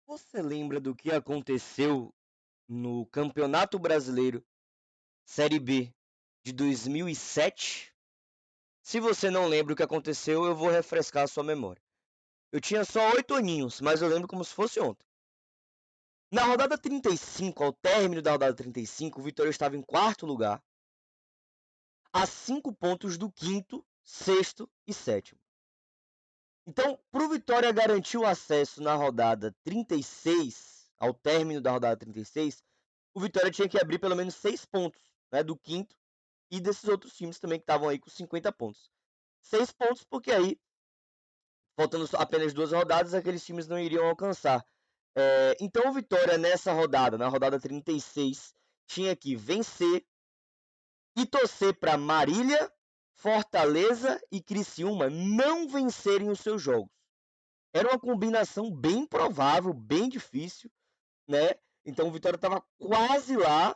Você lembra do que aconteceu no Campeonato Brasileiro Série B de 2007? Se você não lembra o que aconteceu, eu vou refrescar a sua memória. Eu tinha só 8 aninhos, mas eu lembro como se fosse ontem. Na rodada 35, ao término da rodada 35, o Vitória estava em quarto lugar, a 5 pontos do quinto, sexto e sétimo. Então, para o Vitória garantir o acesso na rodada 36, ao término da rodada 36, o Vitória tinha que abrir pelo menos 6 pontos, né, do quinto e desses outros times também que estavam aí com 50 pontos. 6 pontos porque aí, faltando apenas 2 rodadas, aqueles times não iriam alcançar. Então o Vitória nessa rodada, na rodada 36, tinha que vencer e torcer para Marília, Fortaleza e Criciúma não vencerem os seus jogos. Era uma combinação bem provável, bem difícil, né? Então o Vitória estava quase lá,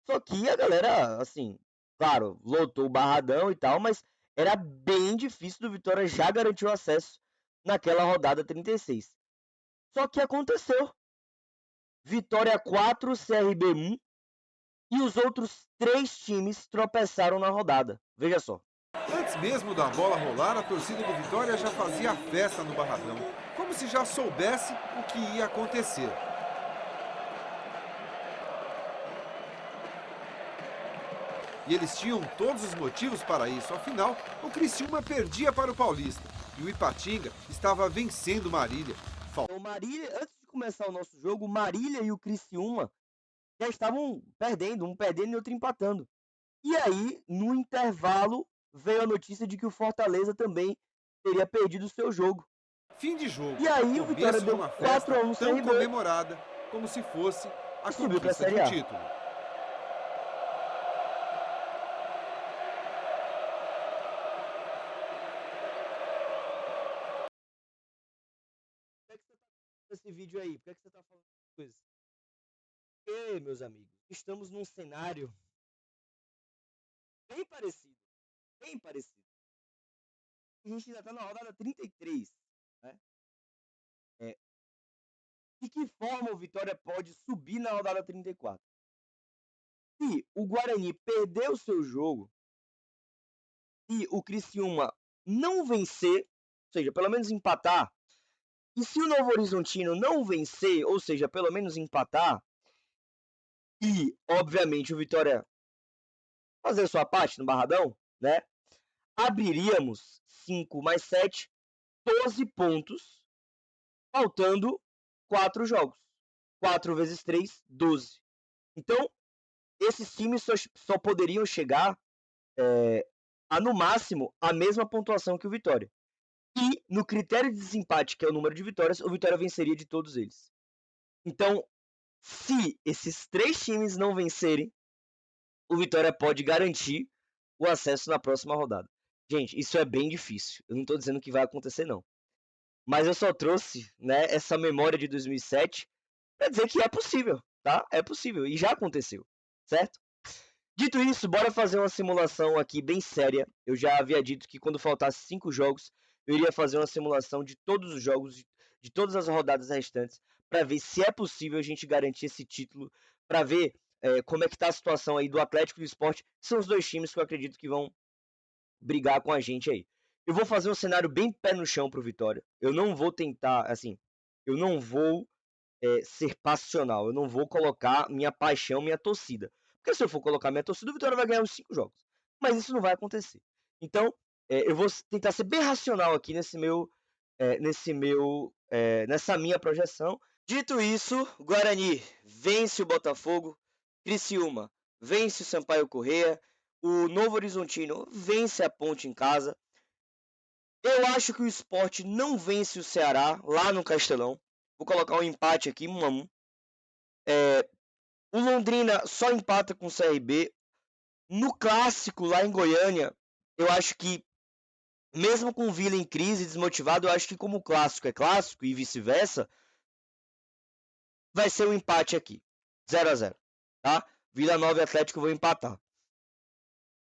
só que a galera, assim, claro, lotou o Barradão e tal, mas era bem difícil do Vitória já garantir o acesso naquela rodada 36. Só que aconteceu. Vitória 4, CRB 1 e os outros 3 times tropeçaram na rodada. Veja só. Antes mesmo da bola rolar, a torcida do Vitória já fazia festa no Barradão, como se já soubesse o que ia acontecer. E eles tinham todos os motivos para isso, afinal, o Criciúma perdia para o Paulista e o Ipatinga estava vencendo Marília. Então, Marília, antes de começar o nosso jogo, o Marília e o Criciúma já estavam perdendo, um perdendo e outro empatando. E aí, no intervalo, veio a notícia de que o Fortaleza também teria perdido o seu jogo. Fim de jogo, E aí, o Vitória começo de deu uma 4 festa a 1 no tão CRB comemorada como se fosse a e subiu para a conquista de Série um A. título. Por que você está fazendo esse vídeo aí? Por que você está falando essas coisas? Porque, meus amigos, estamos num cenário bem parecido. Bem parecido. A gente ainda está na rodada 33. Né? De que forma o Vitória pode subir na rodada 34? Se o Guarani perder o seu jogo e o Criciúma não vencer, ou seja, pelo menos empatar, e se o Novo Horizontino não vencer, ou seja, pelo menos empatar, e, obviamente, o Vitória fazer sua parte no Barradão, né? Abriríamos 5 mais 7, 12 pontos, faltando 4 jogos. 4 vezes 3, 12. Então, esses times só poderiam chegar a, no máximo, a mesma pontuação que o Vitória. E, no critério de desempate, que é o número de vitórias, o Vitória venceria de todos eles. Então, se esses 3 times não vencerem, o Vitória pode garantir o acesso na próxima rodada. Gente, isso é bem difícil. Eu não estou dizendo que vai acontecer, não. Mas eu só trouxe, né, essa memória de 2007 para dizer que é possível, tá? É possível e já aconteceu, certo? Dito isso, bora fazer uma simulação aqui bem séria. Eu já havia dito que quando faltasse 5 jogos, eu iria fazer uma simulação de todos os jogos, de todas as rodadas restantes, para ver se é possível a gente garantir esse título, para ver como é que tá a situação aí do Atlético e do Sport. São os dois times que eu acredito que vão brigar com a gente aí. Eu vou fazer um cenário bem pé no chão pro Vitória. Eu não vou tentar, assim, eu não vou ser passional. Eu não vou colocar minha paixão, minha torcida. Porque se eu for colocar minha torcida, o Vitória vai ganhar os 5 jogos. Mas isso não vai acontecer. Então, eu vou tentar ser bem racional aqui nessa minha projeção. Dito isso, Guarani vence o Botafogo, Criciúma vence o Sampaio Corrêa, o Novo Horizontino vence a Ponte em casa. Eu acho que o Sport não vence o Ceará lá no Castelão. Vou colocar um empate aqui, 1 a 1. O Londrina só empata com o CRB. No clássico lá em Goiânia, eu acho que, mesmo com o Vila em crise, desmotivado, eu acho que como o clássico é clássico e vice-versa, vai ser um empate aqui. 0 a 0, tá? Vila Nova e Atlético vão empatar.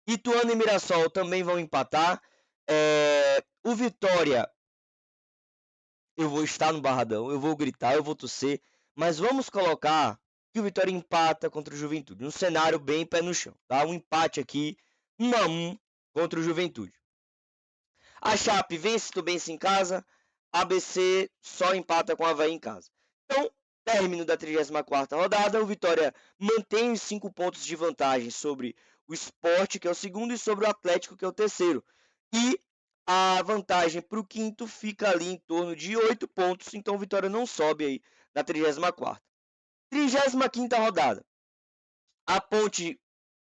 Ituano e Mirassol também vão empatar. O Vitória eu vou estar no Barradão, eu vou gritar, eu vou torcer, mas vamos colocar que o Vitória empata contra o Juventude. Um cenário bem pé no chão, tá? Um empate aqui, 1-1 contra o Juventude. A Chape vence Tombense em casa, ABC só empata com o Avaí em casa. Então, término da 34ª rodada, o Vitória mantém os 5 pontos de vantagem sobre o Sport, que é o segundo, e sobre o Atlético, que é o terceiro. E a vantagem para o quinto fica ali em torno de 8 pontos, então o Vitória não sobe aí na 34ª. 35ª rodada. A Ponte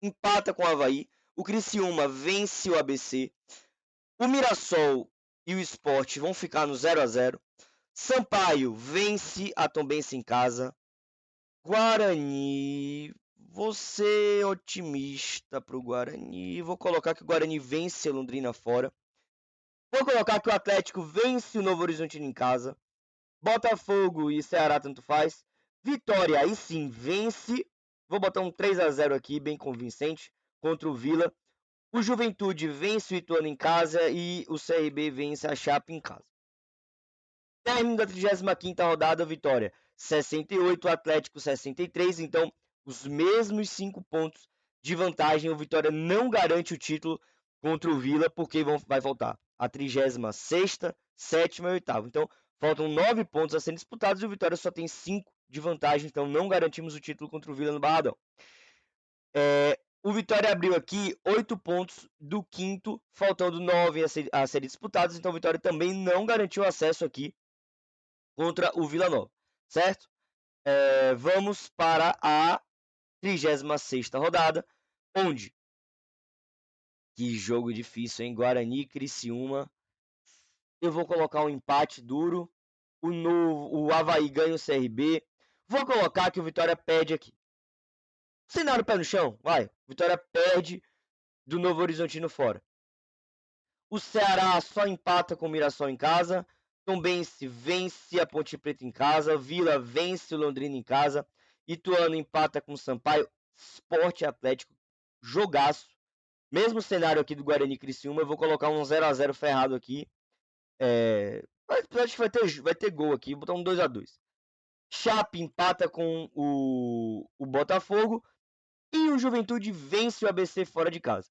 empata com o Avaí, o Criciúma vence o ABC, o Mirassol e o Sport vão ficar no 0-0. Sampaio vence a Tombense em casa. Guarani, vou ser otimista pro Guarani. Vou colocar que o Guarani vence a Londrina fora. Vou colocar que o Atlético vence o Novo Horizontino em casa. Botafogo e Ceará tanto faz. Vitória aí sim vence. Vou botar um 3-0 aqui, bem convincente, contra o Vila. O Juventude vence o Ituano em casa e o CRB vence a Chape em casa. Término da 35ª rodada, Vitória 68, Atlético 63, então os mesmos 5 pontos de vantagem. O Vitória não garante o título contra o Vila, porque vai faltar a 36ª, 7ª e 8ª. Então faltam 9 pontos a serem disputados e o Vitória só tem 5 de vantagem, então não garantimos o título contra o Vila no Barradão. O Vitória abriu aqui 8 pontos do quinto, faltando 9 a serem disputados, então o Vitória também não garantiu acesso aqui contra o Vila Nova, certo? Vamos para a 36ª rodada, onde, que jogo difícil, hein? Guarani e Criciúma. Eu vou colocar um empate duro. O Avaí ganha o CRB. Vou colocar que o Vitória perde aqui. Cenário pé no chão, vai. Vitória perde do Novo Horizontino fora. O Ceará só empata com o Mirassol em casa. Tombense vence a Ponte Preta em casa. Vila vence o Londrina em casa. Ituano empata com o Sampaio. Sport Atlético, jogaço. Mesmo cenário aqui do Guarani e Criciúma, eu vou colocar um 0-0 ferrado aqui. Acho que vai ter gol aqui. Vou botar um 2-2. Chape empata com o Botafogo. E o Juventude vence o ABC fora de casa.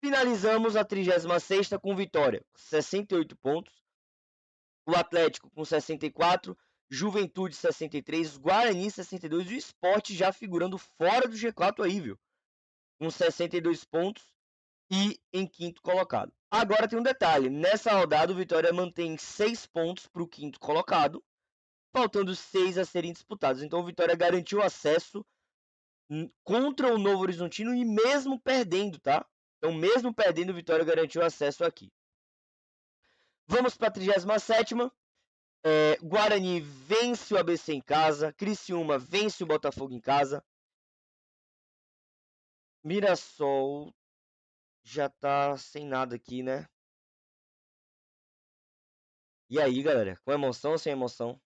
Finalizamos a 36ª com Vitória, 68 pontos. O Atlético com 64, Juventude 63, Guarani 62 e o Sport já figurando fora do G4 aí, viu? Com 62 pontos e em quinto colocado. Agora tem um detalhe, nessa rodada o Vitória mantém 6 pontos para o quinto colocado, faltando 6 a serem disputados. Então o Vitória garantiu acesso contra o Novo Horizontino e mesmo perdendo, tá? Então mesmo perdendo, o Vitória garantiu acesso aqui. Vamos para a 37ª. Guarani vence o ABC em casa. Criciúma vence o Botafogo em casa. Mirassol já tá sem nada aqui, né? E aí, galera? Com emoção ou sem emoção?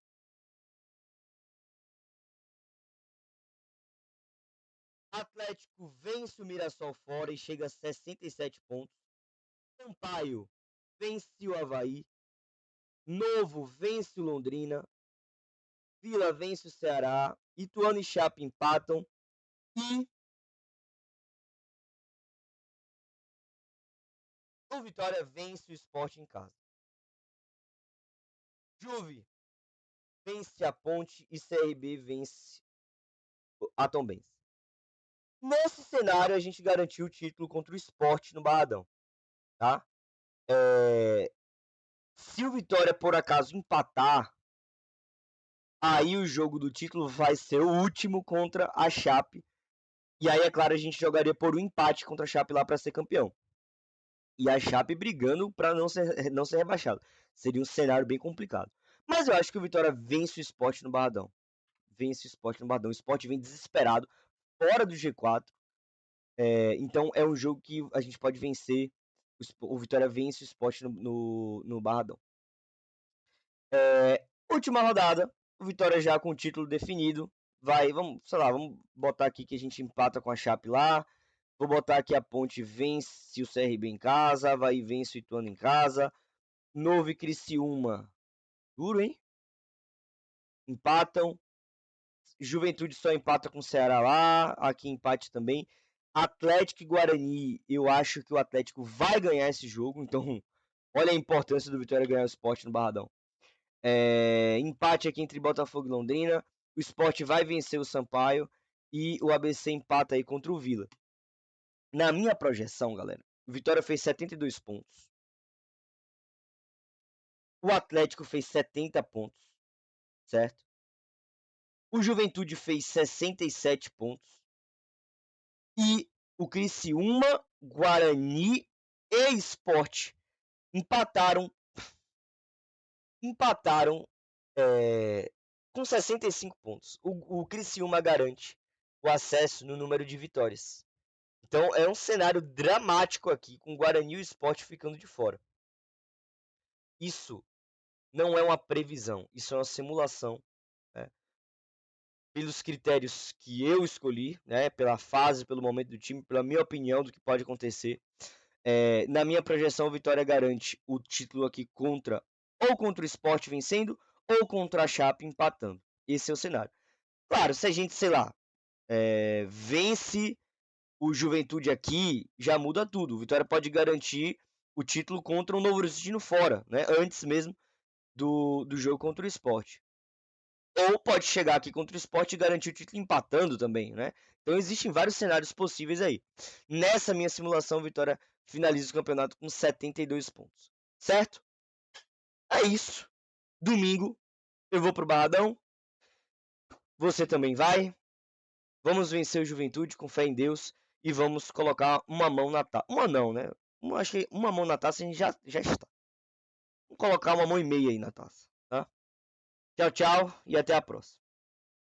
Atlético vence o Mirassol fora e chega a 67 pontos. Sampaio vence o Avaí. Novo vence o Londrina. Vila vence o Ceará. Ituano e Chape empatam. E o Vitória vence o Sport em casa. Juve vence a Ponte e CRB vence a Tombense. Nesse cenário, a gente garantiu o título contra o Sport no Barradão. Tá? Se o Vitória, por acaso, empatar, aí o jogo do título vai ser o último contra a Chape. E aí, é claro, a gente jogaria por um empate contra a Chape lá para ser campeão. E a Chape brigando para não ser rebaixado. Seria um cenário bem complicado. Mas eu acho que o Vitória vence o Sport no Barradão. Vence o Sport no Barradão. O Sport vem desesperado, fora do G4. Então é um jogo que a gente pode vencer. O Vitória vence o Sport no Barradão. Última rodada. O Vitória já com o título definido. Vamos botar aqui que a gente empata com a Chape lá. Vou botar aqui a Ponte vence o CRB em casa. Avaí vence o Ituano em casa. Novo e Criciúma. duro, hein? Empatam. Juventude só empata com o Ceará lá. Aqui empate também. Atlético e Guarani, eu acho que o Atlético vai ganhar esse jogo. Então, olha a importância do Vitória ganhar o Sport no Barradão. Empate aqui entre Botafogo e Londrina. O Sport vai vencer o Sampaio. E o ABC empata aí contra o Vila. Na minha projeção, galera, o Vitória fez 72 pontos. O Atlético fez 70 pontos, certo? O Juventude fez 67 pontos. E o Criciúma, Guarani e Sport empataram com 65 pontos. O Criciúma garante o acesso no número de vitórias. Então é um cenário dramático aqui, com o Guarani e o Sport ficando de fora. Isso não é uma previsão, isso é uma simulação, né? Pelos critérios que eu escolhi, né? Pela fase, pelo momento do time, pela minha opinião do que pode acontecer. Na minha projeção, o Vitória garante o título aqui contra o Sport vencendo ou contra a Chape empatando. Esse é o cenário. Claro, se a gente, sei lá, vence o Juventude aqui, já muda tudo. O Vitória pode garantir o título contra o Novo Horizontino fora, né? Antes mesmo do jogo contra o Sport. Ou pode chegar aqui contra o Sport e garantir o título empatando também, né? Então existem vários cenários possíveis aí. Nessa minha simulação, o Vitória finaliza o campeonato com 72 pontos. Certo? É isso. Domingo eu vou pro Barradão. Você também vai. Vamos vencer o Juventude com fé em Deus e vamos colocar uma mão na taça. Uma não, né? Acho que uma mão na taça a gente já está. Vamos colocar uma mão e meia aí na taça, tá? Tchau, tchau e até a próxima.